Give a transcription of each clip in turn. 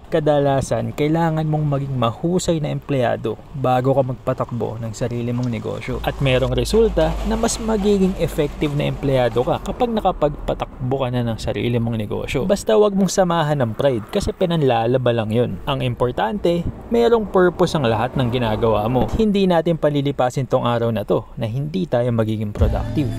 Kadalasan, kailangan mong maging mahusay na empleyado bago ka magpatakbo ng sarili mong negosyo. At merong resulta na mas magiging effective na empleyado ka kapag nakapagpatakbo ka na ng sarili mong negosyo. Basta wag mong samahan ng pride kasi pinanlalaba lang yun. Ang importante, merong purpose ang lahat ng ginagawa mo. Hindi natin palilipasin tong araw na to na hindi tayo magiging productive.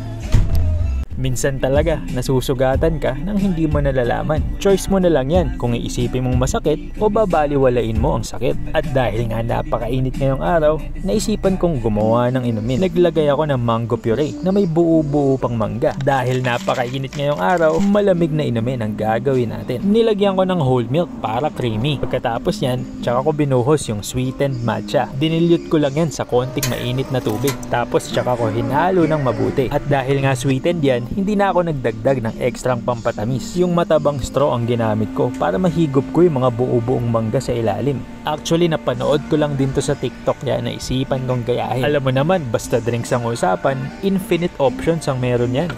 Minsan talaga nasusugatan ka nang hindi mo nalalaman. Choice mo na lang yan kung iisipin mong masakit o babaliwalain mo ang sakit. At dahil nga napakainit ngayong araw, naisipan kong gumawa ng inumin. Naglagay ako ng mango puree na may buo-buo pang mangga. Dahil napakainit ngayong araw, malamig na inumin ang gagawin natin. Nilagyan ko ng whole milk para creamy. Pagkatapos yan, tsaka ko binuhos yung sweetened matcha. Dinilyut ko lang yan sa konting mainit na tubig. Tapos tsaka ko hinalo ng mabuti. At dahil nga sweetened yan, hindi na ako nagdagdag ng ekstrang pampatamis. Yung matabang straw ang ginamit ko para mahigop ko yung mga buo-buong mangga sa ilalim. Actually, napanood ko lang din to sa TikTok kaya naisipan kong gayahin. Alam mo naman, basta drinks ang usapan, infinite options ang meron yan.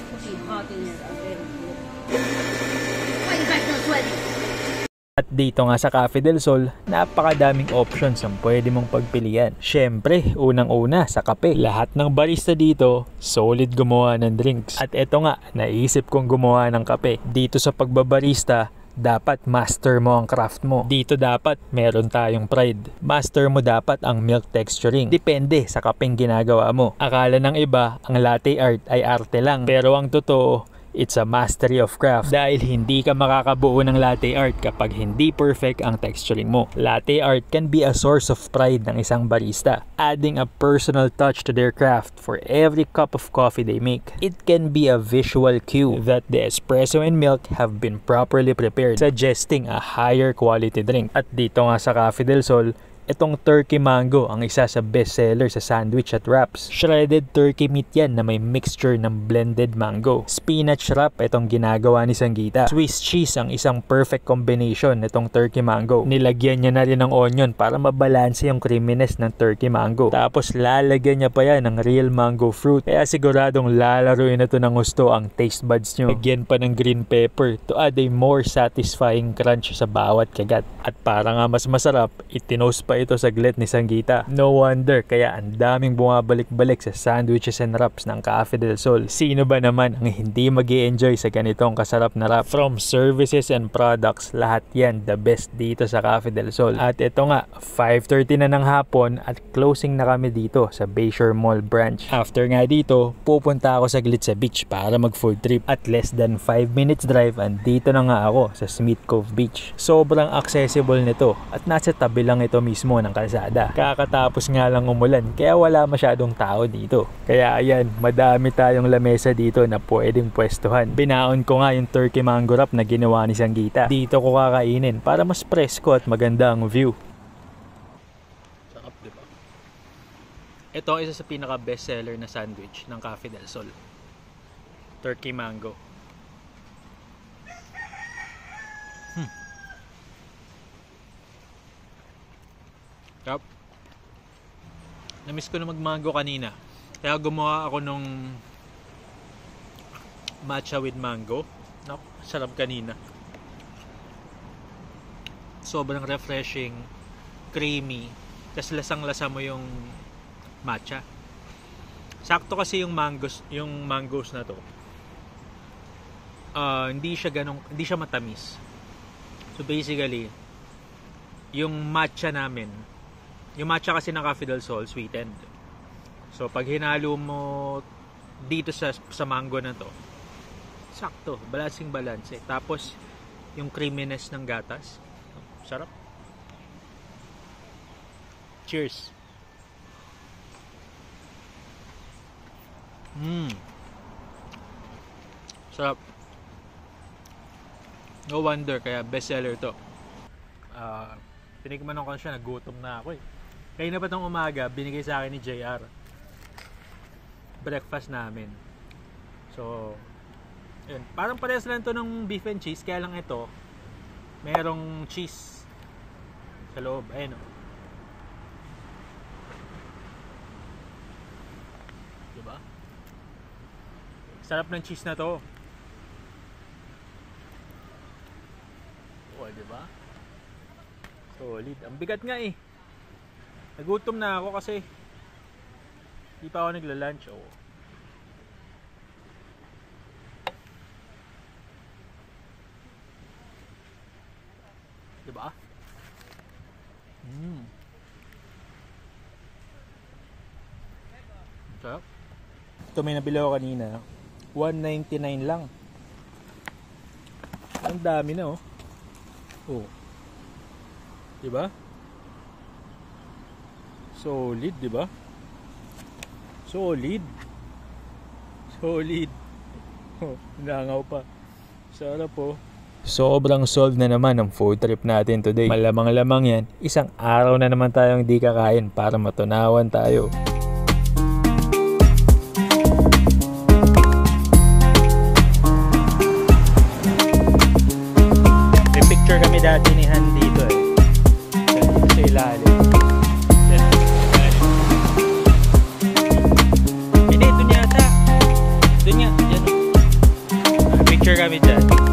At dito nga sa Cafe del Sol, napakadaming options ang pwede mong pagpilian. Syempre, unang-una sa kape. Lahat ng barista dito, solid gumawa ng drinks. At eto nga, naisip kong gumawa ng kape. Dito sa pagbabarista, dapat master mo ang craft mo. Dito dapat meron tayong pride. Master mo dapat ang milk texturing. Depende sa kapeng ginagawa mo. Akala ng iba, ang latte art ay arte lang. Pero ang totoo, it's a mastery of craft dahil hindi ka makakabuo ng latte art kapag hindi perfect ang texturing mo. Latte art can be a source of pride ng isang barista, adding a personal touch to their craft for every cup of coffee they make. It can be a visual cue that the espresso and milk have been properly prepared, suggesting a higher quality drink. At dito nga sa Cafe del Sol, itong turkey mango ang isa sa bestseller sa sandwich at wraps. Shredded turkey meat yan na may mixture ng blended mango. Spinach wrap itong ginagawa ni Sanggita. Swiss cheese ang isang perfect combination nitong turkey mango. Nilagyan niya na rin ng onion para mabalanse yung creaminess ng turkey mango. Tapos lalagyan niya pa yan ng real mango fruit. Kaya siguradong lalaruin na to ng gusto ang taste buds nyo. Lagyan pa ng green pepper to add a more satisfying crunch sa bawat kagat. At para nga mas masarap, itinost pa ito saglit ni Sanggita. No wonder kaya ang daming bumabalik-balik sa sandwiches and wraps ng Cafe del Sol. Sino ba naman ang hindi mag-i-enjoy sa ganitong kasarap na wrap? From services and products, lahat yan the best dito sa Cafe del Sol. At ito nga, 5:30 na ng hapon at closing na kami dito sa Bayshore Mall branch. After nga dito, pupunta ako saglit sa beach para mag food trip. At less than 5 minutes drive, andito na nga ako sa Smith Cove Beach. Sobrang accessible nito at nasa tabi lang ito mismo ng kalsada. Kakatapos nga lang umulan kaya wala masyadong tao dito. Kaya ayan, madami tayong lamesa dito na pwedeng pwestuhan. Binaon ko nga yung turkey mango wrap na ginawa ni Sanggita. Dito ko kakainin para mas presko at maganda ang view. Sarap, diba? Ito ang isa sa pinaka bestseller na sandwich ng Cafe del Sol. Turkey mango. Yup. Namiss ko na mag-mango kanina. Kaya gumawa ako nung matcha with mango. Sarap kanina. Sobrang refreshing, creamy, tas lasang-lasa mo yung matcha. Sakto kasi yung mangoes na to. Hindi siya matamis. So basically, yung matcha namin, yung matcha kasi ng Cafe del Sol, sweetened. So, pag hinalo mo dito sa mango na to, sakto, balancing-balance. Tapos, yung creaminess ng gatas, sarap. Cheers! Sarap. No wonder, kaya bestseller to. Tinikman ko siya, nagutom na ako eh. Kaya na pa itong umaga, binigay sa akin ni JR. Breakfast namin. So, yun. Parang parehas lang ito ng beef and cheese, kaya lang ito, merong cheese sa loob. Ayun o. Diba? Sarap ng cheese na to. O, diba? Solid. Ang bigat nga eh. Nagutom na ako kasi di pa ako nagla-lunch. Oh. Diba? Sarap. Ito may nabili ako kanina. $1.99 lang. Ang dami na oh. Oh. Diba? Solid, diba? Solid. Solid. Oh, nangaw pa. Sarap po. Sobrang solve na naman ang food trip natin today. Malamang-lamang yan. Isang araw na naman tayong di kakain para matunawan tayo. May picture kami dati ni Han dito eh. Dito sa ilalim. Hindi, doon yata. Doon nga. Yan. May picture kami dyan.